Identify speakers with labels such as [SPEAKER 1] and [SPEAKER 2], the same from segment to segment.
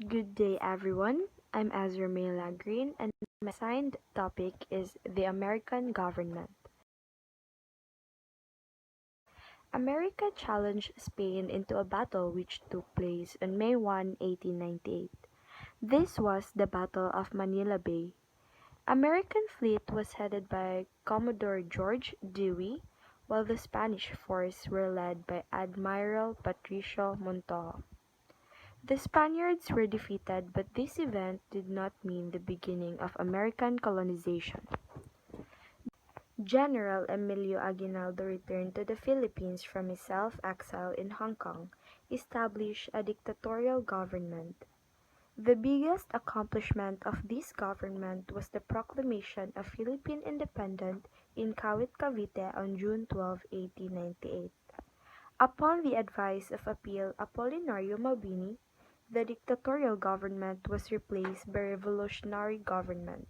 [SPEAKER 1] Good day, everyone. I'm Azramela Green, and my assigned topic is the American government. America challenged Spain into a battle which took place on May 1, 1898. This was the Battle of Manila Bay. American fleet was headed by Commodore George Dewey, while the Spanish force were led by Admiral Patricio Montojo. The Spaniards were defeated, but this event did not mean the beginning of American colonization. General Emilio Aguinaldo returned to the Philippines from his self-exile in Hong Kong, established a dictatorial government. The biggest accomplishment of this government was the proclamation of Philippine independence in Kawit, Cavite on June 12, 1898. Upon the advice of Apil Apolinario Mabini, the dictatorial government was replaced by revolutionary government.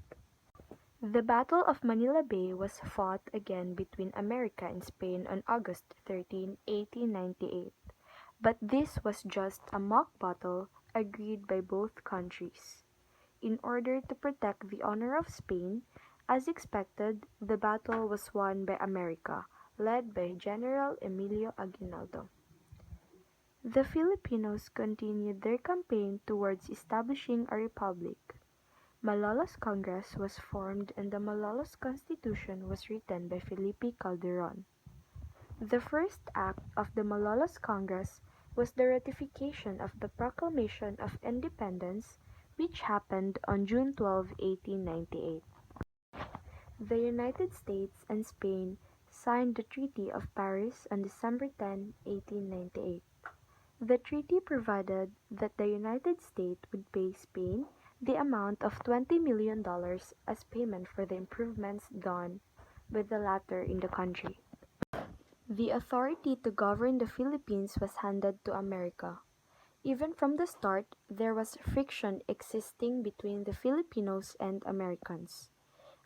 [SPEAKER 1] The Battle of Manila Bay was fought again between America and Spain on August 13, 1898, but this was just a mock battle agreed by both countries. In order to protect the honor of Spain, as expected, the battle was won by America, led by General Emilio Aguinaldo. The Filipinos continued their campaign towards establishing a republic. Malolos Congress was formed and the Malolos Constitution was written by Felipe Calderon. The first act of the Malolos Congress was the ratification of the Proclamation of Independence, which happened on June 12, 1898. The United States and Spain signed the Treaty of Paris on December 10, 1898. The treaty provided that the United States would pay Spain the amount of $20 million as payment for the improvements done by the latter in the country. The authority to govern the Philippines was handed to America. Even from the start, there was friction existing between the Filipinos and Americans.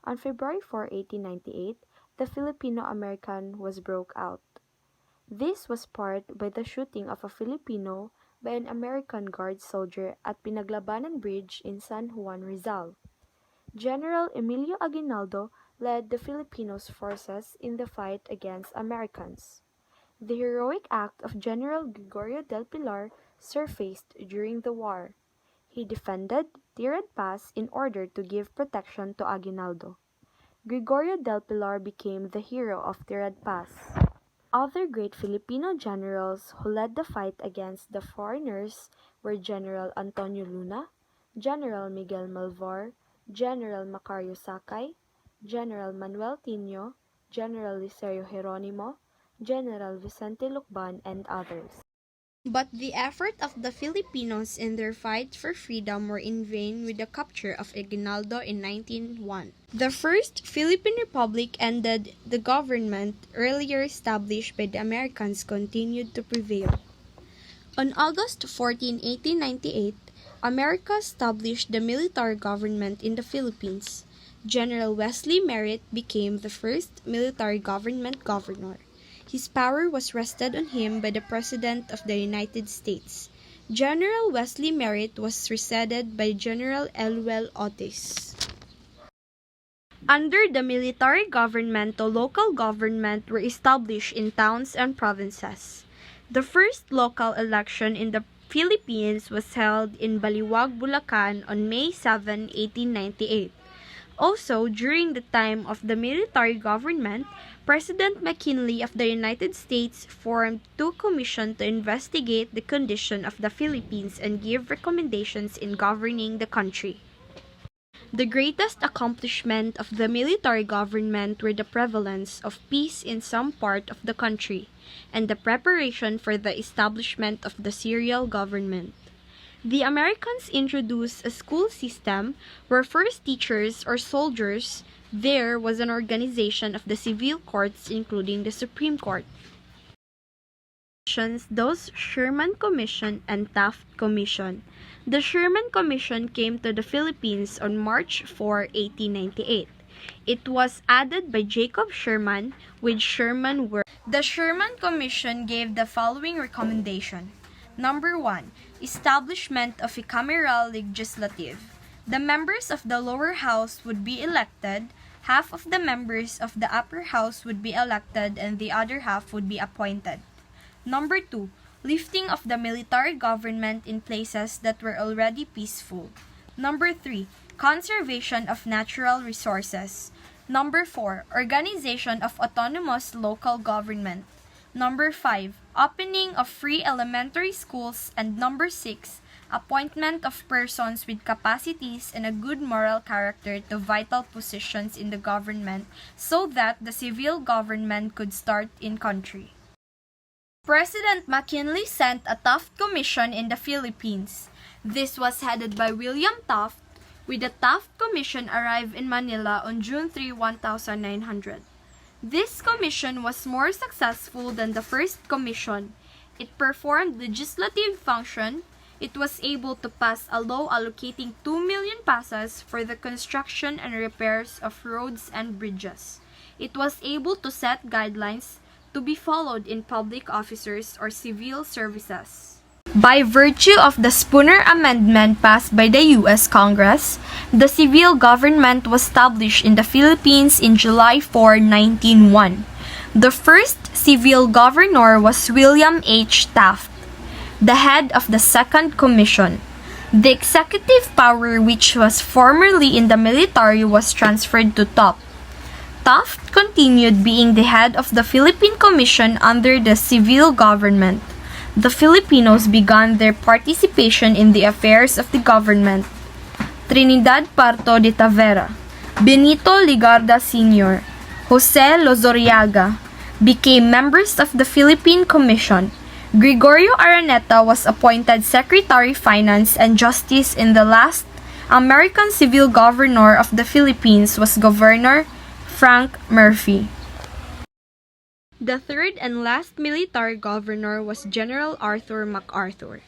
[SPEAKER 1] On February 4, 1898, the Filipino-American was broke out. This was sparked by the shooting of a Filipino by an American guard soldier at Pinaglabanan Bridge in San Juan, Rizal. General Emilio Aguinaldo led the Filipinos forces in the fight against Americans. The heroic act of General Gregorio del Pilar surfaced during the war. He defended Tirad Pass in order to give protection to Aguinaldo. Gregorio del Pilar became the hero of Tirad Pass. Other great Filipino generals who led the fight against the foreigners were General Antonio Luna, General Miguel Malvar, General Macario Sakay, General Manuel Tino, General Licerio Geronimo, General Vicente Lucban, and others.
[SPEAKER 2] But the effort of the Filipinos in their fight for freedom were in vain with the capture of Aguinaldo in 1901. The First Philippine Republic ended. The government earlier established by the Americans continued to prevail. On August 14, 1898, America established the military government in the Philippines. General Wesley Merritt became the first military government governor. His power was rested on him by the President of the United States. General Wesley Merritt was succeeded by General Elwell Otis. Under the military government, the local government were established in towns and provinces. The first local election in the Philippines was held in Baliwag, Bulacan on May 7, 1898. Also, during the time of the military government, President McKinley of the United States formed two commissions to investigate the condition of the Philippines and give recommendations in governing the country. The greatest accomplishment of the military government were the prevalence of peace in some part of the country and the preparation for the establishment of the serial government. The Americans introduced a school system where first teachers or soldiers. There was an organization of the civil courts including the Supreme Court. Those Sherman Commission and Taft Commission. The Sherman Commission came to the Philippines on March 4, 1898. It was added by Jacob Sherman with Sherman work. The Sherman Commission gave the following recommendation. Number 1. Establishment of a cameral legislative. The members of the lower house would be elected, half of the members of the upper house would be elected, and the other half would be appointed. Number 2, lifting of the military government in places that were already peaceful. Number 3, conservation of natural resources. Number 4, organization of autonomous local government. Number 5, opening of free elementary schools. And number 6, appointment of persons with capacities and a good moral character to vital positions in the government so that the civil government could start in country. President McKinley sent a Taft Commission in the Philippines. This was headed by William Taft, with the Taft Commission arrived in Manila on June 3, 1900. This commission was more successful than the first commission. It performed legislative function. It was able to pass a law allocating 2 million pesos for the construction and repairs of roads and bridges. It was able to set guidelines to be followed in public officers or civil services. By virtue of the Spooner Amendment passed by the U.S. Congress, the civil government was established in the Philippines in July 4, 1901. The first civil governor was William H. Taft, the head of the Second Commission. The executive power, which was formerly in the military, was transferred to Taft. Taft continued being the head of the Philippine Commission under the civil government. The Filipinos began their participation in the affairs of the government. Trinidad Parto de Tavera, Benito Ligarda Sr., Jose Lozoriaga became members of the Philippine Commission. Gregorio Araneta was appointed Secretary Finance and Justice, and the last American civil governor of the Philippines was Governor Frank Murphy. The third and last military governor was General Arthur MacArthur.